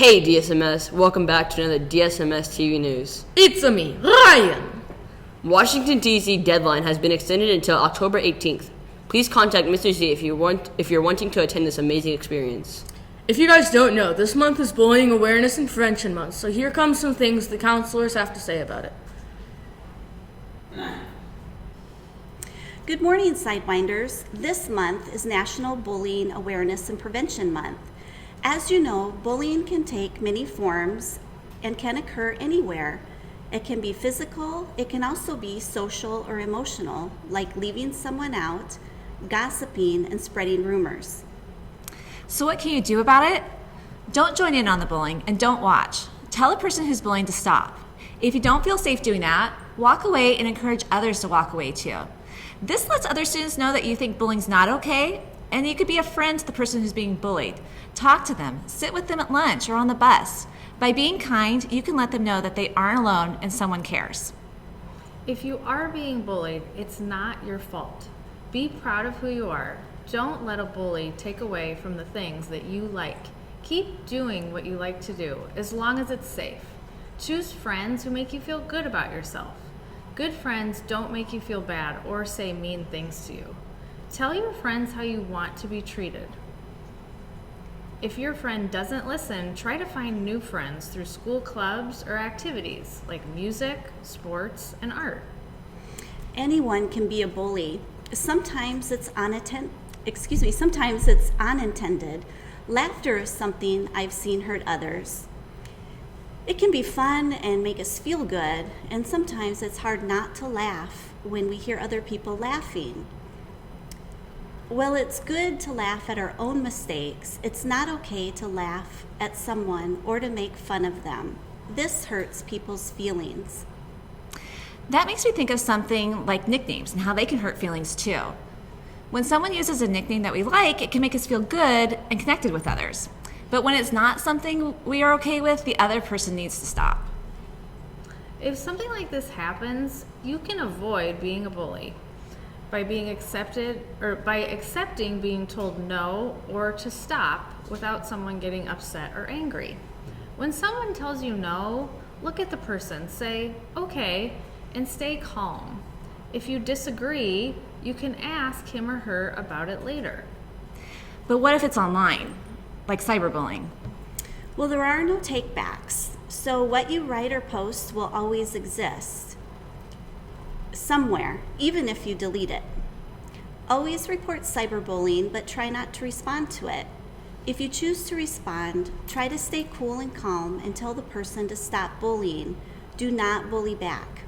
Hey DSMS, welcome back to another DSMS TV News. It's me, Ryan! Washington D.C. deadline has been extended until October 18th. Please contact Mr. Z if you're wanting to attend this amazing experience. If you guys don't know, this month is Bullying Awareness and Prevention Month, so here comes some things the counselors have to say about it. Good morning, Sidewinders. This month is National Bullying Awareness and Prevention Month. As you know, bullying can take many forms and can occur anywhere. It can be physical, it can also be social or emotional, like leaving someone out, gossiping, and spreading rumors. So what can you do about it? Don't join in on the bullying and don't watch. Tell a person who's bullying to stop. If you don't feel safe doing that, walk away and encourage others to walk away too. This lets other students know that you think bullying's not okay, and you could be a friend to the person who's being bullied. Talk to them, sit with them at lunch or on the bus. By being kind, you can let them know that they aren't alone and someone cares. If you are being bullied, it's not your fault. Be proud of who you are. Don't let a bully take away from the things that you like. Keep doing what you like to do, as long as it's safe. Choose friends who make you feel good about yourself. Good friends don't make you feel bad or say mean things to you. Tell your friends how you want to be treated. If your friend doesn't listen, try to find new friends through school clubs or activities like music, sports, and art. Anyone can be a bully. Sometimes it's unintended. Laughter is something I've seen hurt others. It can be fun and make us feel good, and sometimes it's hard not to laugh when we hear other people laughing. Well, it's good to laugh at our own mistakes. It's not okay to laugh at someone or to make fun of them. This hurts people's feelings. That makes me think of something like nicknames and how they can hurt feelings too. When someone uses a nickname that we like, it can make us feel good and connected with others. But when it's not something we are okay with, the other person needs to stop. If something like this happens, you can avoid being a bully by accepting being told no or to stop without someone getting upset or angry. When someone tells you no, look at the person, say, okay, and stay calm. If you disagree, you can ask him or her about it later. But what if it's online, like cyberbullying? Well, there are no takebacks, so what you write or post will always exist somewhere, even if you delete it. Always report cyberbullying, but try not to respond to it. If you choose to respond, try to stay cool and calm and tell the person to stop bullying. Do not bully back.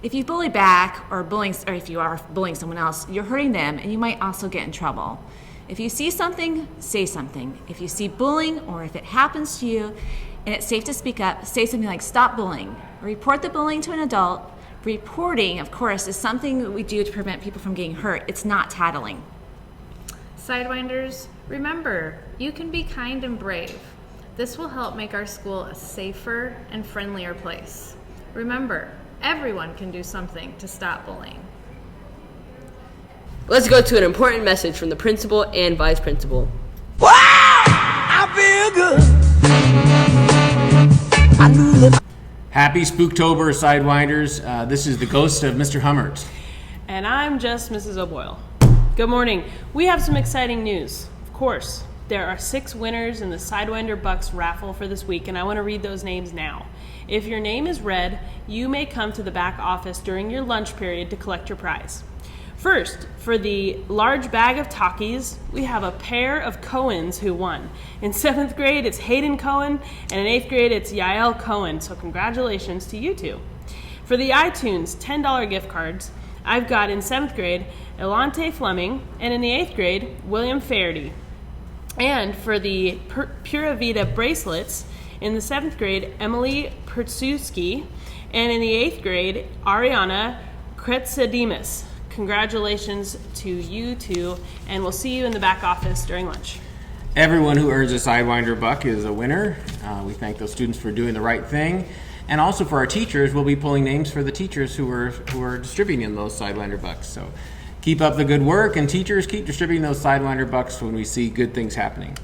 If you bully back or if you are bullying someone else, you're hurting them and you might also get in trouble. If you see something, say something. If you see bullying or if it happens to you and it's safe to speak up, say something like stop bullying. Report the bullying to an adult. Reporting, of course, is something we do to prevent people from getting hurt. It's not tattling. Sidewinders, remember, you can be kind and brave. This will help make our school a safer and friendlier place. Remember, everyone can do something to stop bullying. Let's go to an important message from the principal and vice principal. Wow! I feel good. I knew that. Happy Spooktober, Sidewinders. This is the ghost of Mr. Hummert. And I'm just Mrs. O'Boyle. Good morning. We have some exciting news. Of course, there are 6 winners in the Sidewinder Bucks raffle for this week, and I want to read those names now. If your name is read, you may come to the back office during your lunch period to collect your prize. First, for the large bag of Takis, we have a pair of Cohens who won. In 7th grade, it's Hayden Cohen, and in 8th grade, it's Yael Cohen, so congratulations to you two. For the iTunes $10 gift cards, I've got in 7th grade, Elante Fleming, and in the 8th grade, William Faherty. And for the Pura Vida bracelets, in the 7th grade, Emily Pertsuski, and in the 8th grade, Ariana Kretzadimus. Congratulations to you two, and we'll see you in the back office during lunch. Everyone who earns a Sidewinder Buck is a winner. We thank those students for doing the right thing. And also for our teachers, we'll be pulling names for the teachers who are distributing those Sidewinder Bucks. So keep up the good work, and teachers, keep distributing those Sidewinder Bucks when we see good things happening.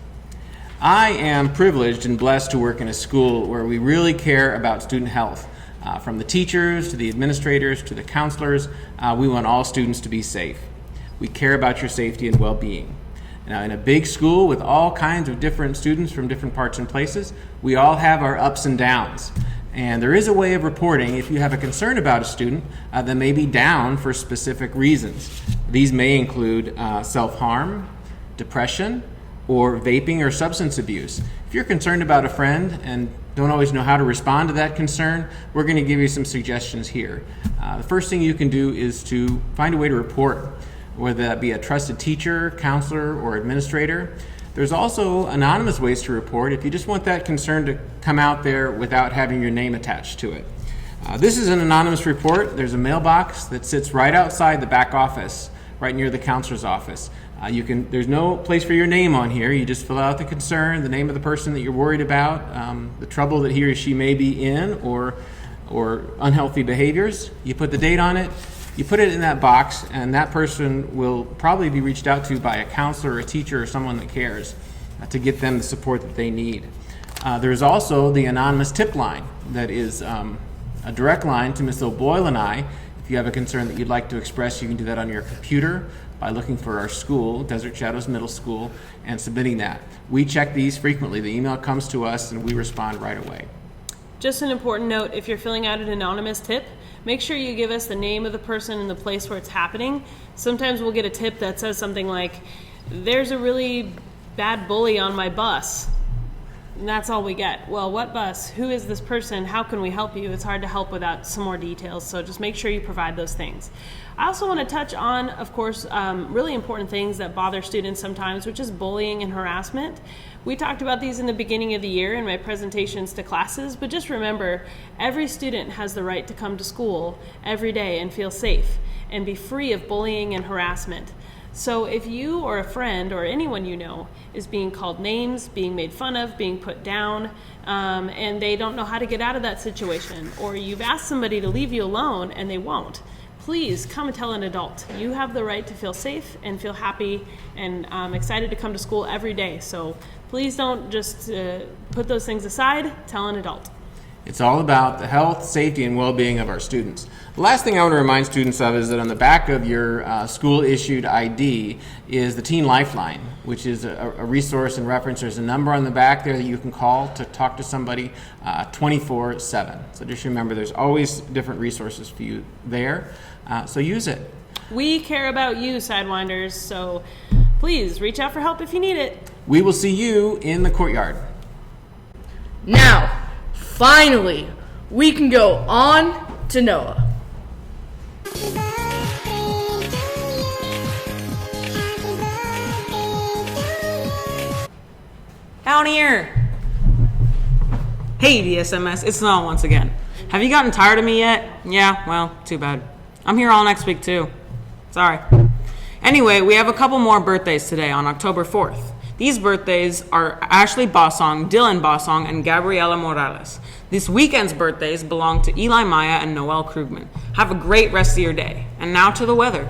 I am privileged and blessed to work in a school where we really care about student health. From the teachers to the administrators to the counselors, we want all students to be safe. We care about your safety and well-being. Now, in a big school with all kinds of different students from different parts and places, we all have our ups and downs. And there is a way of reporting if you have a concern about a student that may be down for specific reasons. These may include self-harm, depression, or vaping or substance abuse. If you're concerned about a friend and don't always know how to respond to that concern, we're going to give you some suggestions here. The first thing you can do is to find a way to report, whether that be a trusted teacher, counselor, or administrator. There's also anonymous ways to report if you just want that concern to come out there without having your name attached to it. This is an anonymous report. There's a mailbox that sits right outside the back office, right near the counselor's office. There's no place for your name on here. You just fill out the concern, the name of the person that you're worried about, the trouble that he or she may be in, or unhealthy behaviors. You put the date on it, you put it in that box, and that person will probably be reached out to by a counselor, a teacher, or someone that cares to get them the support that they need. There's also the anonymous tip line that is a direct line to Ms. O'Boyle and I. If you have a concern that you'd like to express, you can do that on your computer by looking for our school, Desert Shadows Middle School, and submitting that. We check these frequently. The email comes to us and we respond right away. Just an important note, if you're filling out an anonymous tip, make sure you give us the name of the person and the place where it's happening. Sometimes we'll get a tip that says something like, there's a really bad bully on my bus. And that's all we get. Well, what bus? Who is this person? How can we help you? It's hard to help without some more details, so just make sure you provide those things. I also want to touch on, of course, really important things that bother students sometimes, which is bullying and harassment. We talked about these in the beginning of the year in my presentations to classes, but just remember, every student has the right to come to school every day and feel safe and be free of bullying and harassment. So if you or a friend or anyone you know is being called names, being made fun of, being put down, and they don't know how to get out of that situation, or you've asked somebody to leave you alone and they won't, please come and tell an adult. You have the right to feel safe and feel happy and excited to come to school every day. So please don't just put those things aside, tell an adult. It's all about the health, safety, and well-being of our students. The last thing I want to remind students of is that on the back of your school-issued ID is the Teen Lifeline, which is a resource and reference. There's a number on the back there that you can call to talk to somebody 24/7. So just remember, there's always different resources for you there, so use it. We care about you, Sidewinders, so please reach out for help if you need it. We will see you in the courtyard. Now, finally, we can go on to Noah. Down here! Hey DSMS, it's Noah once again. Have you gotten tired of me yet? Yeah, well, too bad. I'm here all next week too. Sorry. Anyway, we have a couple more birthdays today on October 4th. These birthdays are Ashley Bossong, Dylan Bossong, and Gabriela Morales. This weekend's birthdays belong to Eli Maya and Noel Krugman. Have a great rest of your day. And now to the weather.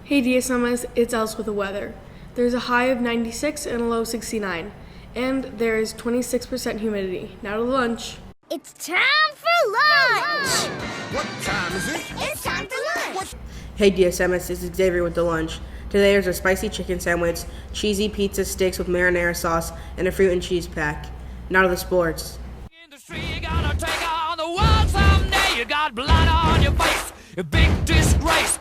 Hey DSMS, it's Els with the weather. There's a high of 96 and a low 69, and there is 26% humidity. Now to lunch. It's time for lunch! What time is it? It's time for lunch! Hey DSMS, this is Xavier with the lunch. Today there's a spicy chicken sandwich, cheesy pizza sticks with marinara sauce, and a fruit and cheese pack. Now to the sports. Industry, you gotta take on the world someday. You got blood on your face, a big disgrace.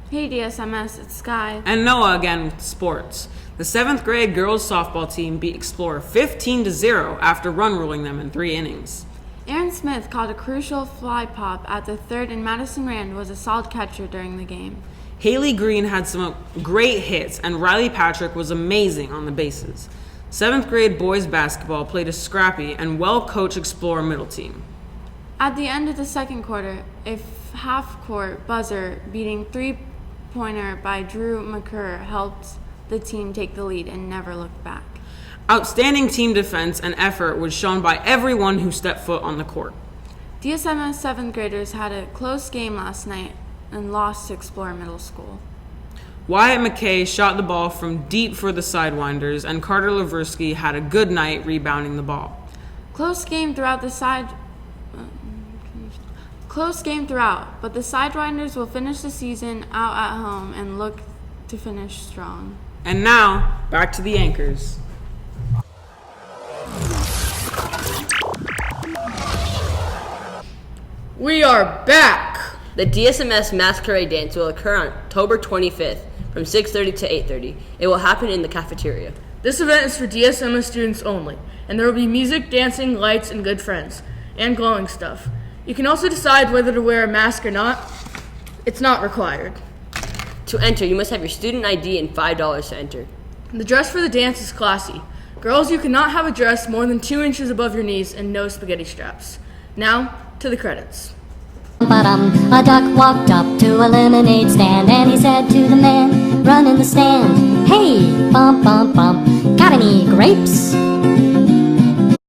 Hey DSMS, it's Sky. And Noah again with sports. The 7th grade girls softball team beat Explorer 15-0 after run ruling them in 3 innings. Aaron Smith caught a crucial fly pop at the 3rd, and Madison Rand was a solid catcher during the game. Haley Green had some great hits, and Riley Patrick was amazing on the bases. 7th grade boys basketball played a scrappy and well-coached Explorer middle team. At the end of the second quarter, a half-court buzzer beating three-pointer by Drew McCurr helped the team take the lead and never looked back. Outstanding team defense and effort was shown by everyone who stepped foot on the court. DSMS 7th graders had a close game last night and lost to Explorer Middle School. Wyatt McKay shot the ball from deep for the Sidewinders, and Carter Laversky had a good night rebounding the ball. Close game throughout, but the Sidewinders will finish the season out at home and look to finish strong. And now, back to the anchors. We are back! The DSMS masquerade dance will occur on October 25th from 6:30 to 8:30. It will happen in the cafeteria. This event is for DSMS students only, and there will be music, dancing, lights, and good friends, and glowing stuff. You can also decide whether to wear a mask or not. It's not required. To enter, you must have your student ID and $5 to enter. The dress for the dance is classy. Girls, you cannot have a dress more than 2 inches above your knees and no spaghetti straps. Now, to the credits. A duck walked up to a lemonade stand and he said to the man running the stand, "Hey, bump, bump, bump, got any grapes?"